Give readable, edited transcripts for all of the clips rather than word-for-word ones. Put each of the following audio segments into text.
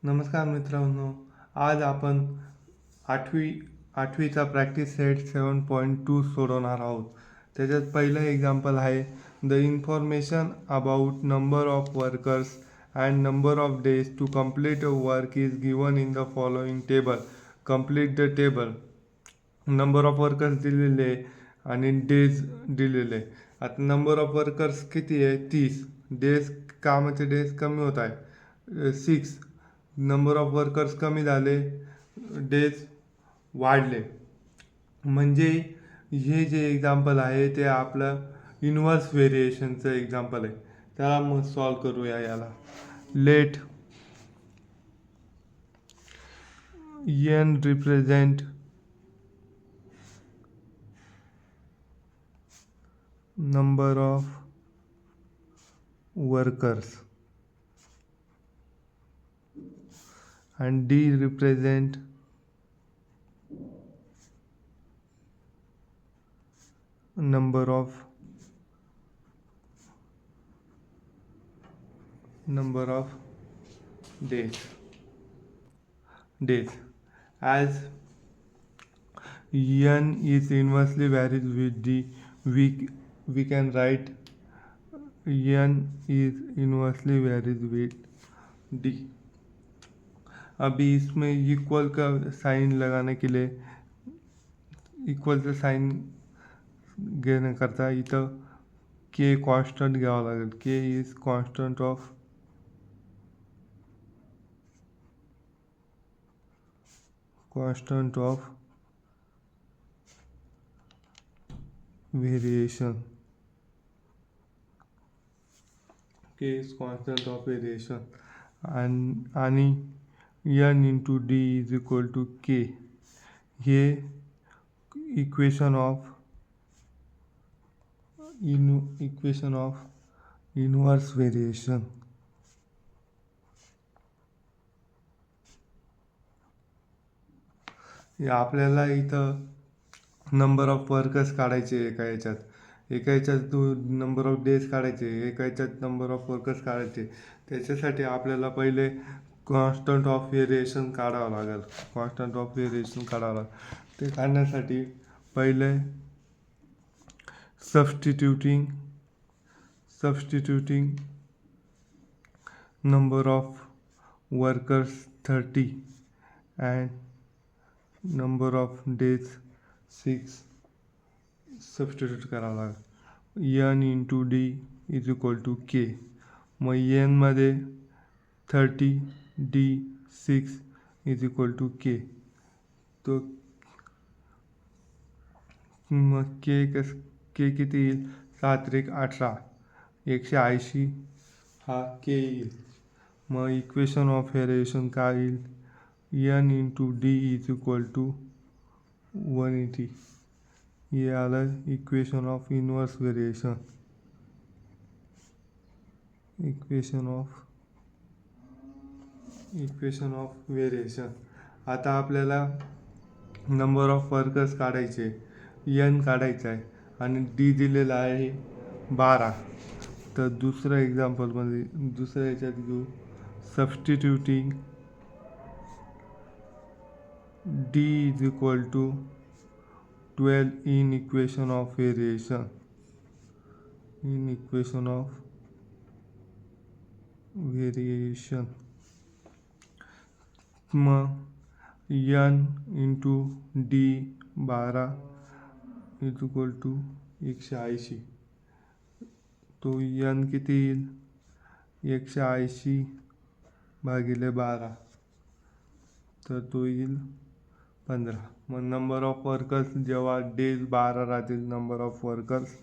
नमस्कार मित्रांनो, आज आपण आठवीचा प्रॅक्टिस सेट 7.2 सोडवणार आहोत. त्याच्यात पहिलं एक्झाम्पल आहे the information about number of workers and number of days to complete a work is given in the following table. Complete the table. Number of workers दिलेले आणि डेज दिलेले. आता नंबर ऑफ वर्कर्स किती आहे? 30. Days, कामाचे days कमी होत आहे 6. नंबर ऑफ वर्कर्स कमी झाले, डेज वाढले. म्हणजे हे जे एक्झाम्पल आहे ते आपलं इन्व्हर्स व्हेरिएशनचं एक्झाम्पल आहे. त्याला मग सॉल्व करूया. याला let n represent number of workers and D represent number of days. As n is inversely varies with D, we can write n is inversely varies with D. अभी इसमें equal का sign लगाने के लिए equal से sign घेणे करता इथं के constant घ्यावं लागेल. K is constant of variation. K is constant of variation आणि n into D is equal to K. हे इक्वेशन ऑफ इन्व्हर्स व्हेरिएशन. आपल्याला इथं नंबर ऑफ वर्कर्स काढायचे एका याच्यात नंबर ऑफ डेज काढायचे, एका याच्यात नंबर ऑफ वर्कर्स काढायचे. त्याच्यासाठी आपल्याला पहिले कॉन्स्टंट ऑफ व्हेरिएशन काढावं लागेल. ते काढण्यासाठी पहिले substituting number of workers 30 and number of days 6 substitute करावं लागेल. n into D is equal to K. मग n मध्ये 30 D 6 is equal to K. तो मग के किती येईल? 7 18 180 हा के येईल. मग इक्वेशन ऑफ व्हेरिएशन काय येईल? n into D is equal to 180. ये आलं equation of inverse variation. Equation of variation. आता आपल्याला नंबर ऑफ वर्कर्स काढायचे, n काढायचा आहे आणि डी दिलेला आहे 12. तर दुसऱ्या याच्यात घेऊ substituting D is equal to 12 in equation of variation. मग n into D 12 is equal to 180. तो n किती येईल? 180 भागिले 12 तर तो येईल 15. मग नंबर ऑफ वर्कर्स जेव्हा डेज 12 राहतील, नंबर ऑफ वर्कर्स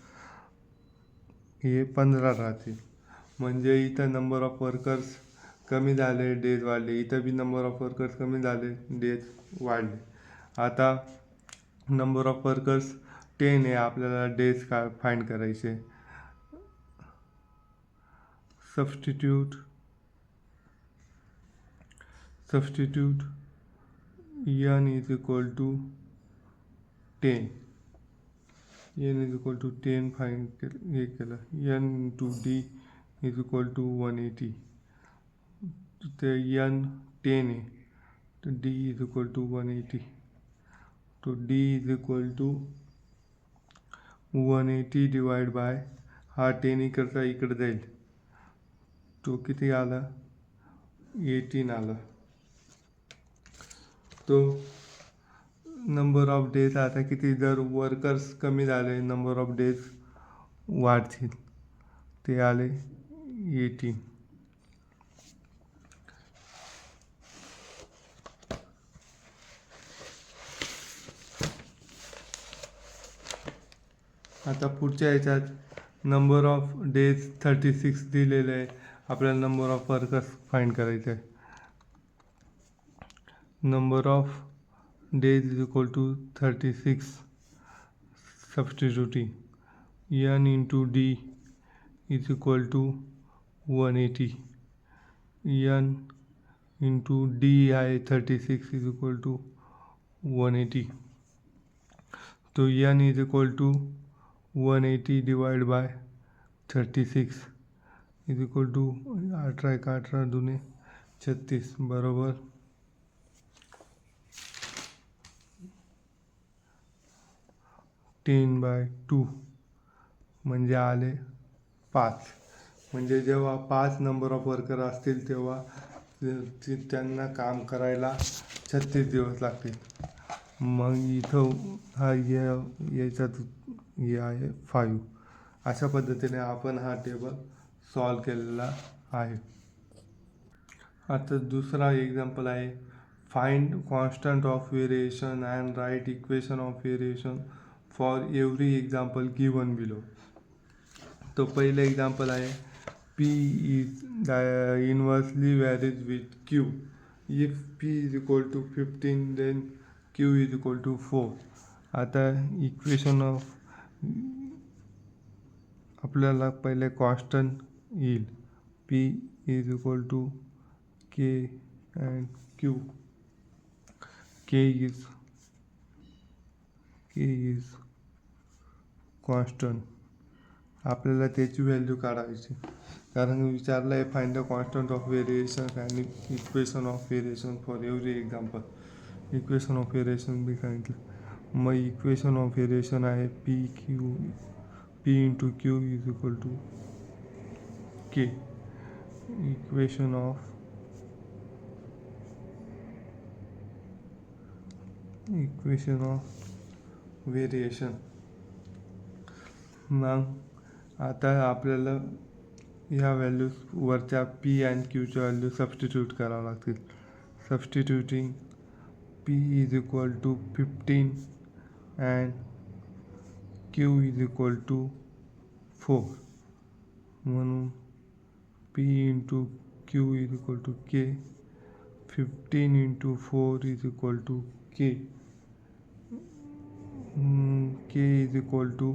हे 15 राहतील. म्हणजे इथं नंबर ऑफ वर्कर्स कमी झाले, डेज वाढले. इथं बी नंबर ऑफ वर्कर्स कमी झाले, डेज वाढले. आता नंबर ऑफ वर्कर्स 10 आहे, आपल्याला डेज फाइंड करायचे. Substitute n is equal to 10. Find केलं. n into d is equal to 180. ते n 10 आहे तर D इज इक्वल टू 180. तो D is equal to 180 divide by हा 10 इकडचा इकडे जाईल तो किती आला 18 आला. तो नंबर ऑफ डेज आता किती जर वर्कर्स कमी झाले नंबर ऑफ डेज वाढतील ते आले 18. आता पुढच्या ह्याच्यात नंबर ऑफ डेज 36 दिलेले आहे. आपल्याला नंबर ऑफ वर्कर्स फाइंड करायचे आहे. Number of days is equal to 36. Substituting n into D is equal to 180. n into D है 36 is equal to 180. तो n is equal to 180 divided by 36 is equal to 18 दूने 36 बरोबर 10/2 म्हणजे आले 5. म्हणजे जेव्हा 5 number of worker असतील तेव्हा त्यांना काम करायला 36 दिवस लागतील. मग इथं हा याच्यात हे आहे 5. अशा पद्धतीने आपण हा टेबल सॉल्व केलेला आहे. आता दुसरा एक्झाम्पल आहे find constant of variation and write equation of variation for every example given below. तो पहिले एक्झाम्पल आहे P is inversely varies with Q. If P is equal to 15 then Q is equal to 4. आता equation of आपल्याला पहिले constant येईल P is equal to K and Q. K is constant. आपल्याला त्याची value काढायची कारण विचारलं आहे find the constant of variation आणि equation of variation for every example. Equation of variation B सांगितलं. मग इक्वेशन ऑफ व्हेरिएशन आहे P into Q is equal to K. Equation of variation. मग आता आपल्याला ह्या व्हॅल्यूज वरच्या P आणि Qच्या व्हॅल्यू सबस्टिट्यूट करावं लागतील. Substituting P is equal to 15 and Q is equal to 4. म्हणून P into Q is equal to K. 15 into 4 is equal to K. K is equal to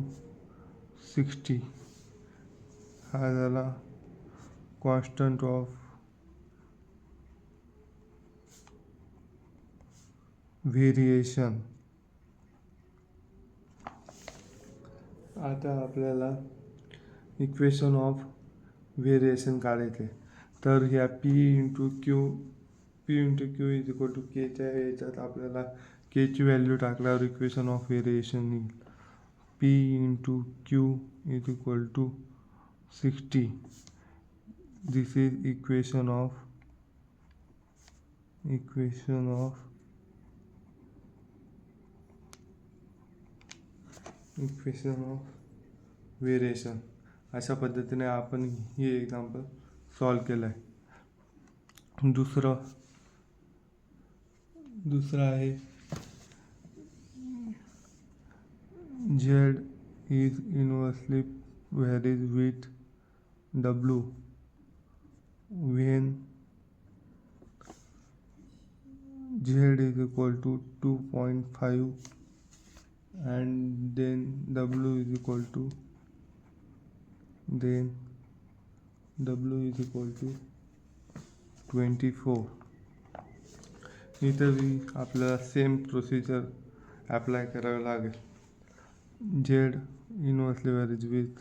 60. हा झाला कॉन्स्टंट ऑफ व्हेरिएशन. आता आपल्याला equation of variation काढायचे तर ह्या P into Q is equal to Kच्या ह्याच्यात आपल्याला Kची व्हॅल्यू टाकल्यावर इक्वेशन ऑफ व्हेरिएशन येईल. P into Q is equal to 60. This is equation of variation. अशा पद्धतीने आपण हे एक्झाम्पल सॉल्व केलं आहे. दुसरं आहे Z is inversely varies with W when Z is equal to 2.5 and then W is equal to 24. इथं बी आपल्याला सेम प्रोसिजर अप्लाय करावं लागेल. Z inversely varies with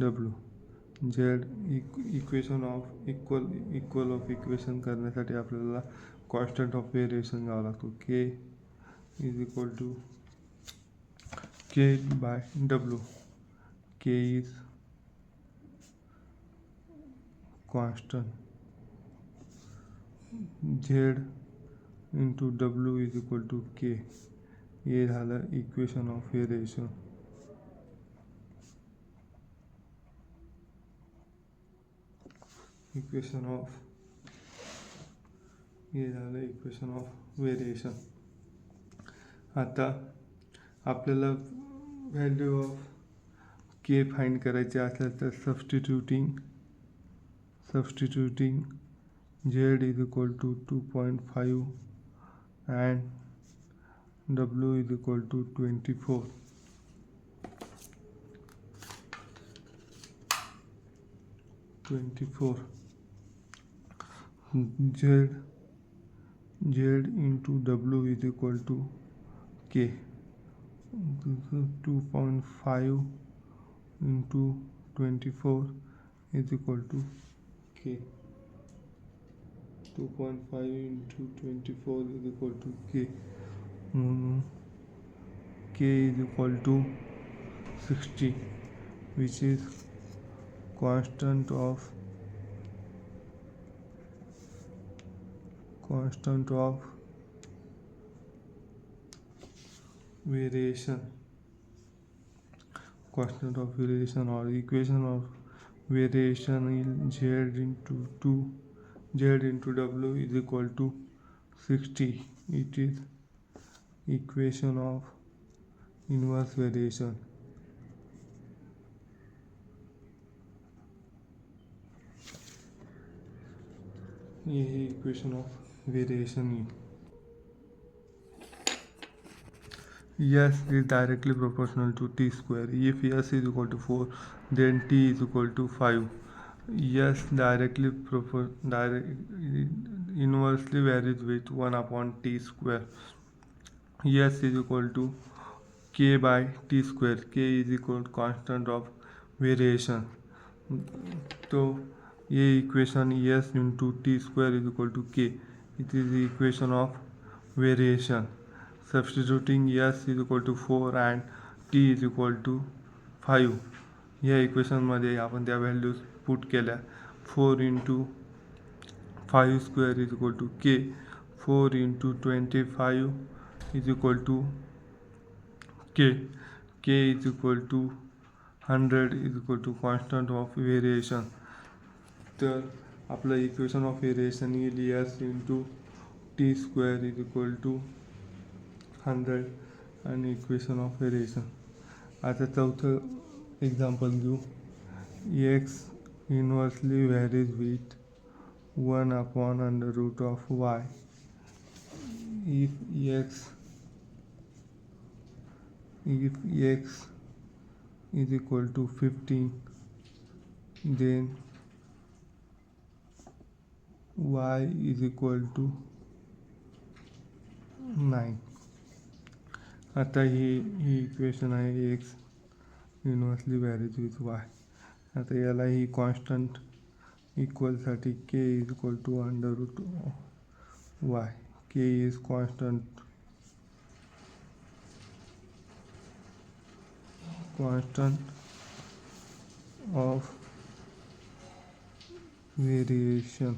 W. Z equation of equal of equation करण्यासाठी आपल्याला constant of variation घ्यावा लागतो. K is equal to K by W. K is constant, Z into W is equal to K. हे झालं equation of variation. हे झालं equation of variation. आता आपल्याला व्हॅल्यू ऑफ के फाइंड करायचे असेल तर substituting z is equal to 2.5 and W is equal to 24. Z into W is equal to K. 2.5 into 24 is equal to K. 2.5 into 24 is equal to K. K is equal to 60, which is constant of variation. Constant of variation or equation of variation in Z into W is equal to 60. It is equation of inverse variation. ये है equation of variation. S is directly proportional to t square. If S is equal to 4, then t is equal to 5. S inversely varies with 1 upon t square. S is equal to k by t square. K is equal to constant of variation. तो ये equation S into t square is equal to k. It is the equation of variation. Substituting S is equal to 4 and t is equal to 5. या इक्वेशनमध्ये आपण त्या values put केल्या. 4 into 5 square is equal to k. 4 into 25 is equal to k. K is equal to 100 is equal to constant of variation. तर आपलं equation of variation येईल S into t square is equal to 100 आणि equation of variation. आता चौथं example घेऊ. X inversely varies with 1 upon under root of y. If x is equal to 15, then y is equal to 9. आता ही equation आहे x inversely varies with y. आता याला ही कॉन्स्टंट इक्वलसाठी k is equal to under root y. k is constant of variation.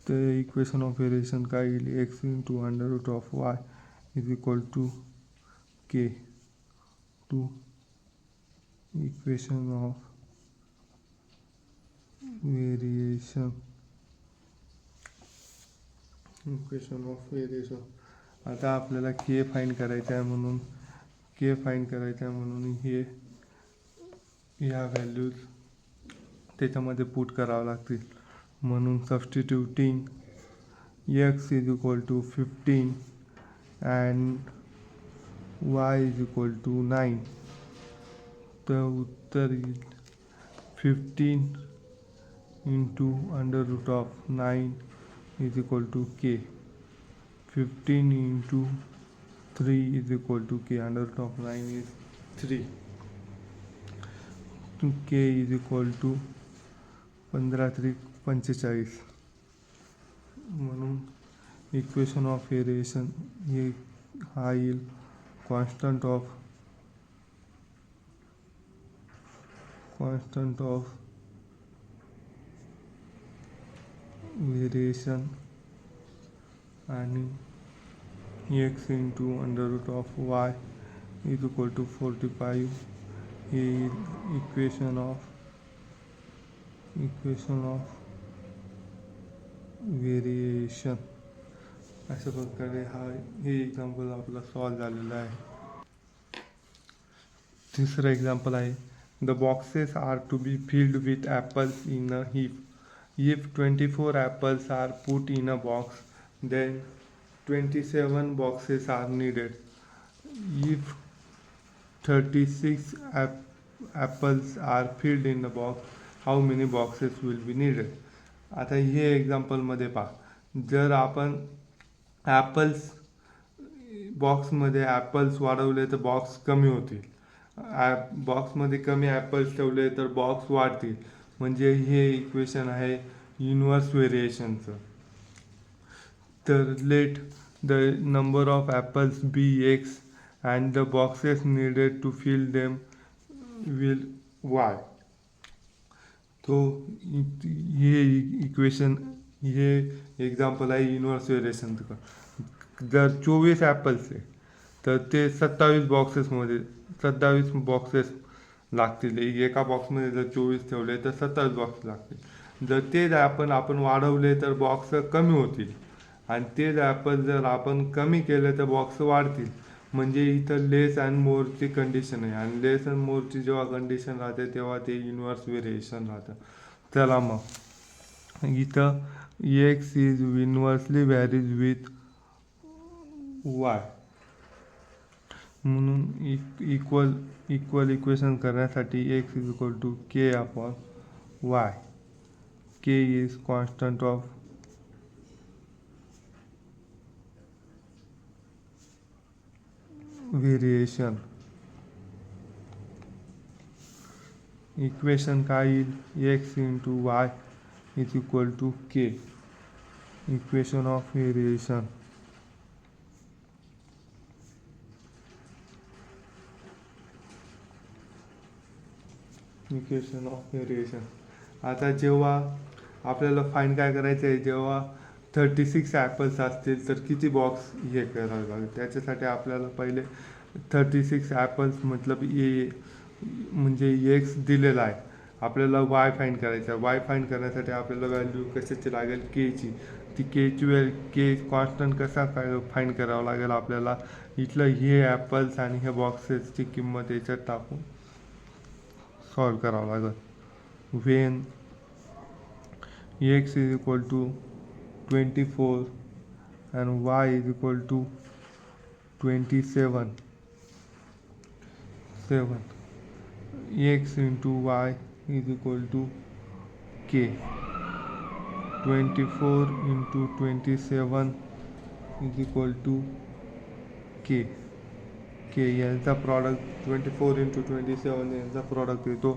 The equation of variation काय येईल? x into under root of y is equal to k. To equation of variation. आता आपल्याला k find करायचा आहे म्हणून हे या values त्याच्यामध्ये पुट करावं लागतील. म्हणून substituting x is equal to 15 and y is equal to 9. तर उत्तर येईल 15 into under root of 9 is equal to k. 15 into 3 is equal to k. Under root of 9 is 3. k is equal to 15 3 45. म्हणून equation of variation हे हा येईल constant of variation आणि x into under root of y is equal to 45. हे equation of variation. अशा प्रकारे हे example आपलं सॉल्व झालेलं आहे. तिसरं एक्झाम्पल आहे the boxes are to be filled with apples in a heap. If 24 apples are put in a box, then 27 boxes are needed. If 36 apples are filled in the box, how many boxes will be needed? आता हे एक्झाम्पलमध्ये पहा, जर आपण apples बॉक्समध्ये apples वाढवले तर box कमी होतील, बॉक्समध्ये कमी ॲपल्स ठेवले तर बॉक्स वाढतील. म्हणजे हे इक्वेशन आहे इन्व्हर्स व्हेरिएशनचं. तर let the number of apples be x and the boxes needed to fill them will y. तो हे इक्वेशन हे एक्झाम्पल आहे इन्व्हर्स व्हेरिएशनचं. जर 24 ॲपल्स आहे तर ते 27 बॉक्सेस लागतील. एका बॉक्समध्ये जर 24 ठेवले तर 27 बॉक्स लागतील. जर तेच आपण वाढवले तर बॉक्स कमी होतील आणि तेच ॲपल जर आपण कमी केले तर बॉक्स वाढतील. म्हणजे इथं लेस अँड मोरची कंडिशन आहे आणि लेस अँड मोरची जेव्हा कंडिशन राहते तेव्हा ते इन्व्हर्स व्हेरिएशन राहतं. चला मग इथं x is inversely varies with y. म्हणून इक्वल इक्वेशन करण्यासाठी x is equal to k upon y. K is constant of variation. Equation काय येईल x into Y is equal to k. Equation of variation. Equation of variation. आता जेव्हा आपल्याला find काय करायचं आहे, जेव्हा 36 ॲपल्स असतील तर किती बॉक्स हे करावं लागेल. त्याच्यासाठी आपल्याला पहिले 36 ॲपल्स मतलब ए म्हणजे एक्स दिलेला आहे, आपल्याला वाय फाईंड करायचं आहे. वाय फाईंड करण्यासाठी आपल्याला व्हॅल्यू कशाची लागेल केची. ती के कॉन्स्टंट कसा काय फाईंड करावं लागेल आपल्याला. इथलं हे ॲपल्स आणि हे बॉक्सेसची किंमत याच्यात टाकून सॉल्व करावं लागेल. When x is equal to 24 and y is equal to 27. X into y is equal to k. 24 into 27 is equal to k. यांचा प्रॉडक्ट 24 into 27 यांचा प्रॉडक्ट येतो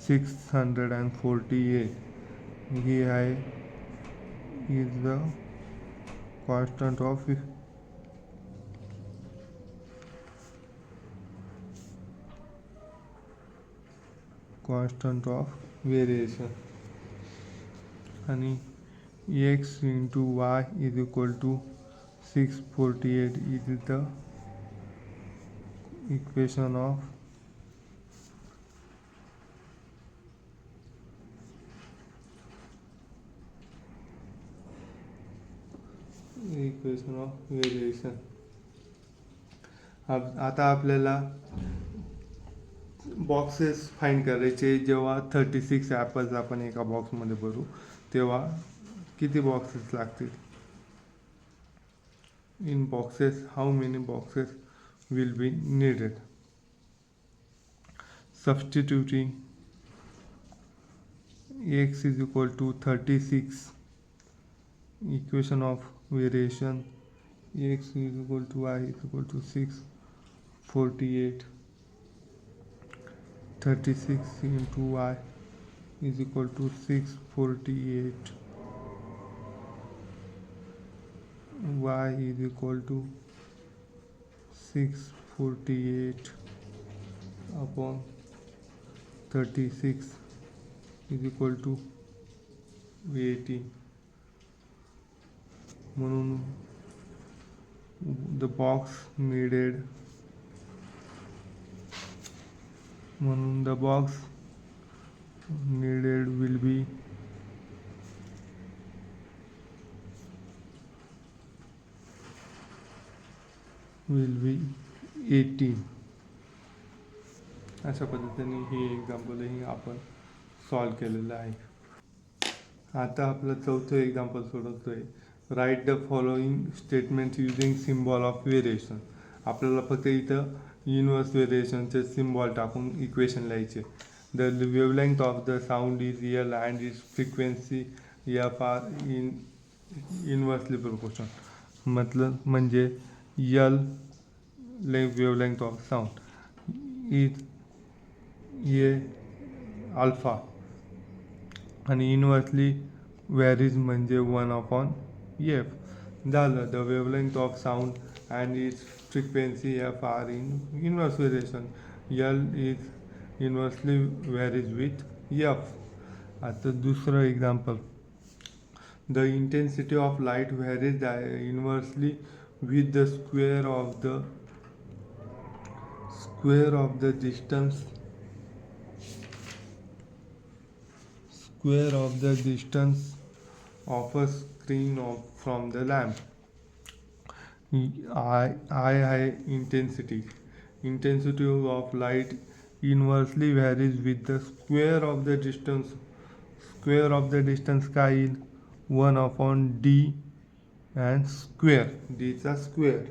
648. हे आहे is the constant of variation. आणि X into Y is equal to 648 is the equation of variation. आता आपल्याला boxes find करायचे. जेव्हा 36 ॲपल्स आपण एका बॉक्समध्ये भरू तेव्हा किती बॉक्सेस लागतील. In boxes how many boxes will be needed. Substituting x is equal to 36, equation of variation x is equal to y is equal to 648. 36 into y is equal to 648. Y is equal to 648 upon 36 is equal to 80. म्हणून the box needed will be 18. अशा पद्धतीने ही एक्झाम्पलही आपण solve केलेलं आहे. आता आपलं चौथं example सोडवतोय. Write the following statement using symbol of variation. आपल्याला फक्त इथं इनवर्स व्हेरिएशनचे सिम्बॉल टाकून इक्वेशन लिहायचे. The wavelength of the sound is L and is frequency F are inversely proportion. मतलब म्हणजे L wavelength of sound is A alpha आणि inversely varies म्हणजे 1/f झालं. The wavelength of sound and is frequency F are in inverse variation. L is inversely varies with F. आता दुसरं example. The intensity of light varies inversely with the square of the distance of a screen from the lamp. I intensity of light inversely varies with the square of the distance. Square of the distance काय येईल 1/d and square d चा square.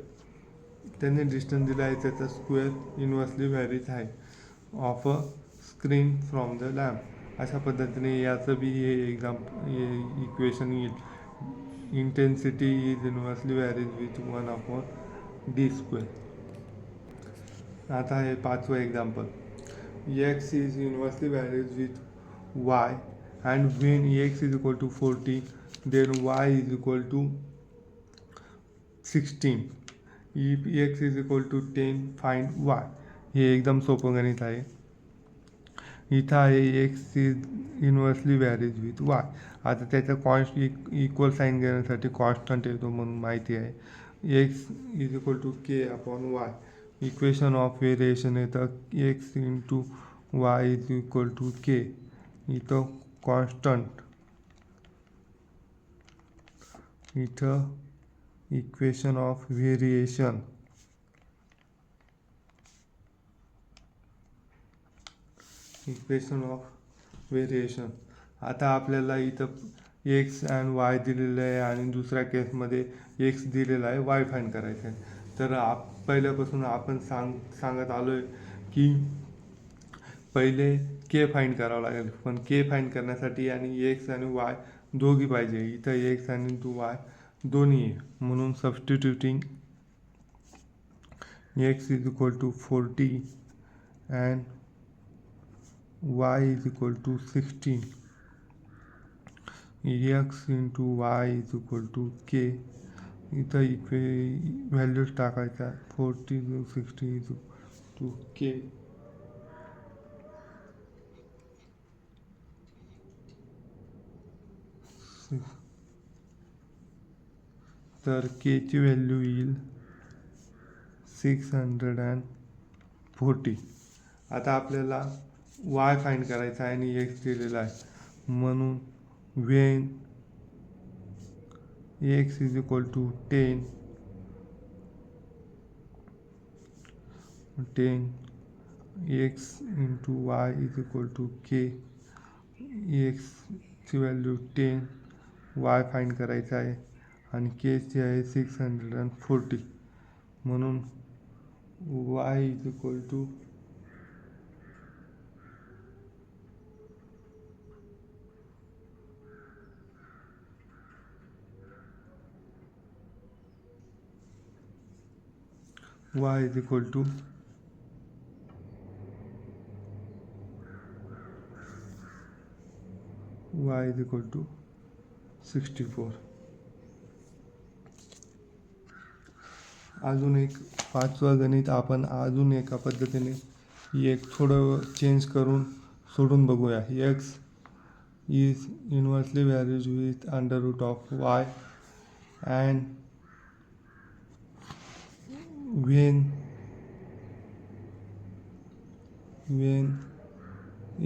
त्याने distance दिला आहे त्याचा square inversely varies आहे of a screen from the lamp. अशा पद्धतीने याचं बी हे इक्वेशन येईल. Intensity is inversely varies with 1/d square. आता हे पाचवं example. x is inversely varies with y and when x is equal to 40 then y is equal to 16. If x is equal to 10 find y. हे एकदम सोपं गणित आहे. इथं आहे x is inversely varies with y. आता त्याचा equal sine घेण्यासाठी कॉन्स्टंट येतो म्हणून माहिती आहे. x is equal to k upon y. Equation of variation येतं x into y is equal to k. इथं कॉन्स्टंट, इथं इक्वेशन ऑफ व्हेरिएशन. आता आपल्याला इथं x अँड y दिलेलं आहे आणि दुसऱ्या केसमध्ये x दिलेला आहे, y फाइंड करायचं आहे. तर पहिल्यापासून आपण सांगत आलो आहे की पहिले k फाइंड करावं लागेल. पण k फाइंड करण्यासाठी आणि x आणि y दोघी पाहिजे. इथं x आणि y दोन्ही आहे म्हणून substituting x is equal to 40 and y is equal to 16. x into y is equal to k. इथं व्हॅल्यूज टाकायच्या 40 60 is equal to k. तर k ची व्हॅल्यू येईल 640. आता आपल्याला y फाइंड करायचा आहे आणि x दिलेला आहे म्हणून when x is equal to 10 x into y is equal to k. x ची व्हॅल्यू 10, y फाइंड करायचा आहे आणि k ची आहे 640 म्हणून y is equal to y is equal to y is equal to 64. अजून एक 5वं गणित आपण अजून एका पद्धतीने एक थोडं चेंज करून सोडून बघूया. x is inversely varies with under root of y and when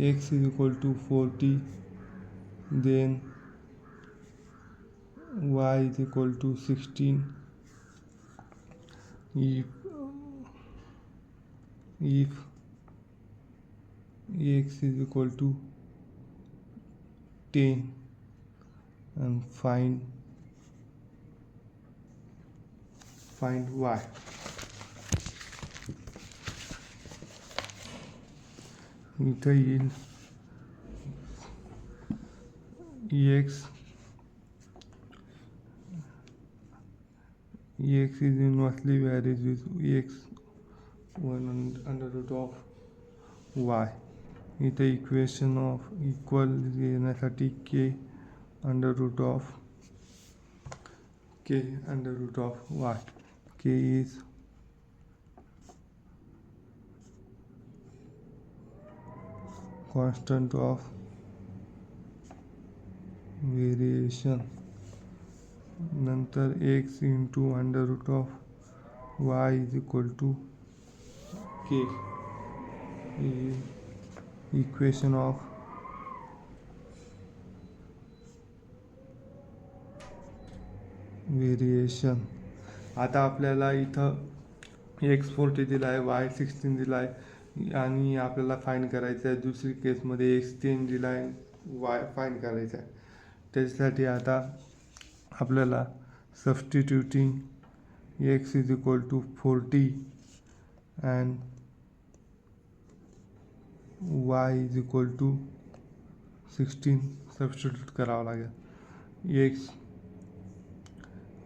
x is equal to 40, then y is equal to 16. If x is equal to 10, and find y. इथं येईल x is inversely varies with x 1 under root of y. इथे equation of equal येण्यासाठी k under root of y. K is constant of variation. नंतर x into under root of y is equal to k. Equation of variation. आता आपल्याला इथं x40 दिला आहे, y16 दिला आहे आणि आपल्याला फाईंड करायचं आहे. दुसरी केसमध्ये x10 दिला आहे, y फाईंड करायचा आहे. त्याच्यासाठी आता आपल्याला substituting x is equal to 40 and y is equal to 16 substitute करावं लागेल.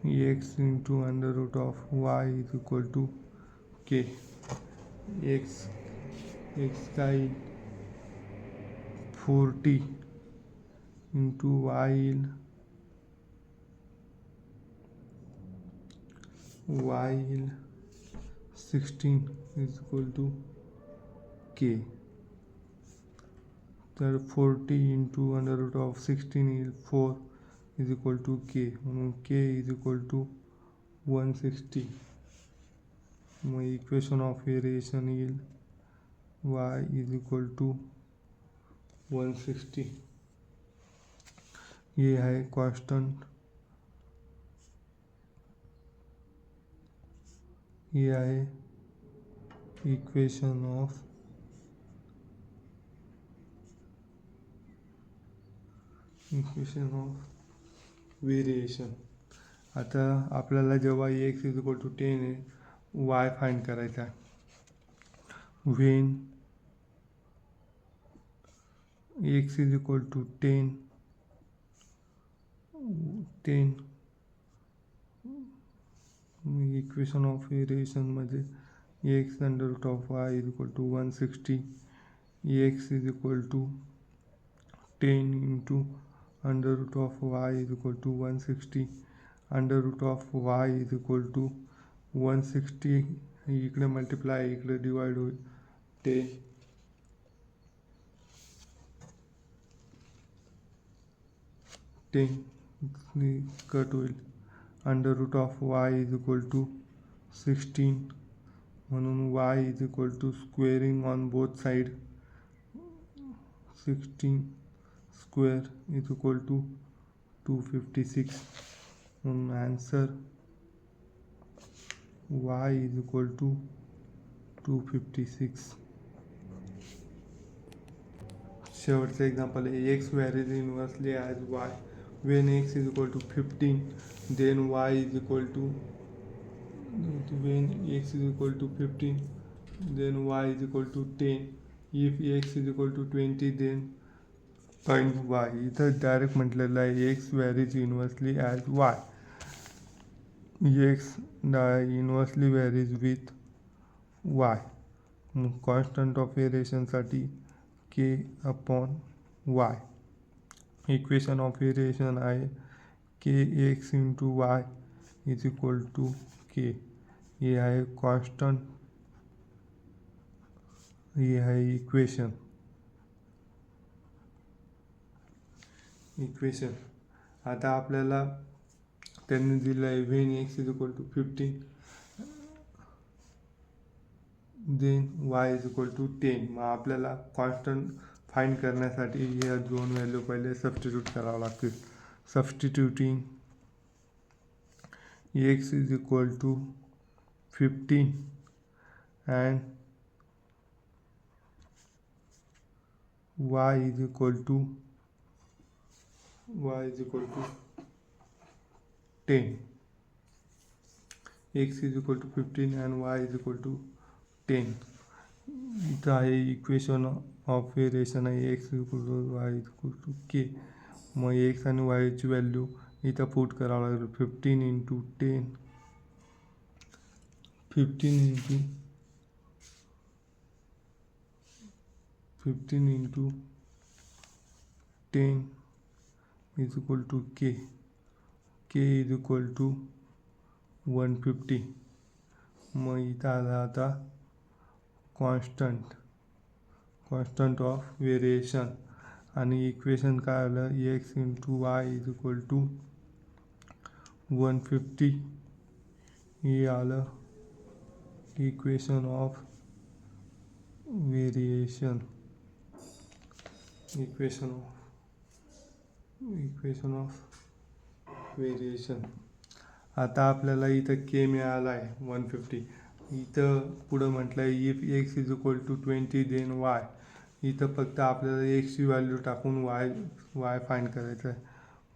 x into under root of y is equal to k. x का 40 into y is 16 is equal to k. तर 40 into under root of 16 is 4 is equal to k. म्हणून k is equal to 160. मग equation of variation येईल y is equal to 160. ये है constant, ये है equation of variation. आता आपल्याला जेव्हा x इज इक्वल टू 10 आहे, y फाइंड करायचा आहे. When x is equal to 10 equation of व्हेरिएशनमध्ये x under root of y is equal to 160. x is equal to 10 into under root of y is equal to 160. under root of y is equal to 160. इकडे multiply, इकडे divide होईल. 10 cut होईल. under root of y is equal to 16. म्हणून y is equal to squaring on both side. 16 square is equal to 256. Answer y is equal to 256. शेवटचं example आहे. x varies inversely as y. When x is equal to 15, then y is equal to when x is equal to 15, then y is equal to 10. If x is equal to 20, then find y. इथं direct म्हटलेलं आहे x varies inversely as y. x inversely varies with y. Constant of व्हेरिएशनसाठी k upon y. Equation of variation आहे K X into Y is equal to K. हे आहे constant, हे आहे equation. आता आपल्याला त्यांनी दिलं आहे when x is equal to 15 then y is equal to 10. मग आपल्याला कॉन्स्टंट फाइंड करण्यासाठी या दोन व्हॅल्यू पहिले सबस्टिट्यूट करावं लागतील. Substituting x is equal to 15 and y is equal to 10. x is equal to 15 and y is equal to 10. इथं आहे इक्वेशन ऑफ व्हेरिएशन आहे x equal to Y equal to K. मग x आणि y ची value इथं put करावं लागेल. 15 into 10 is equal to k is equal to 150. मग इथं आला आता कॉन्स्टंट ऑफ व्हेरिएशन आणि इक्वेशन काय आलं x into Y is equal to 150. हे आलं इक्वेशन ऑफ व्हेरिएशन. आता आपल्याला इथं के मिळाला आहे 150. इथं पुढं म्हटलं आहे if x is equal to 20 then y. इथं फक्त आपल्याला एक्सची व्हॅल्यू टाकून वाय फाइंड करायचं आहे.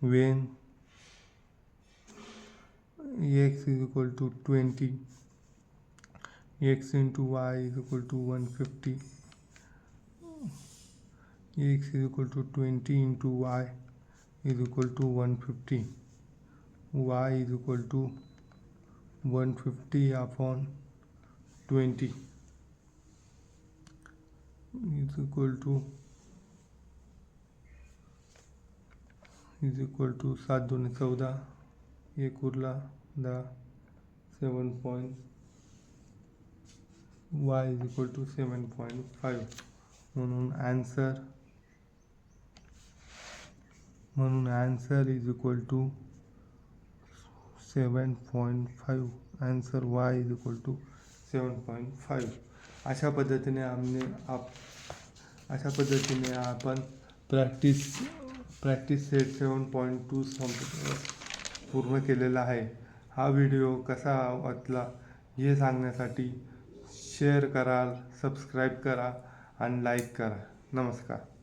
When x is equal to 20 x into Y is equal to 150. x is equal to 20 into y is equal to 150. y is equal to 150 upon 20 is equal to 7 2 14 1 उरला 10 7. y is equal to 7.5. म्हणून answer is equal to 7.5. Answer y is equal to 7.5. अशा पद्धतीने आपण practice set 7.2 पूर्ण केलेला आहे. हा video कसा वाटला हे सांगण्यासाठी शेअर करा, सबस्क्राईब करा आणि लाईक करा. नमस्कार.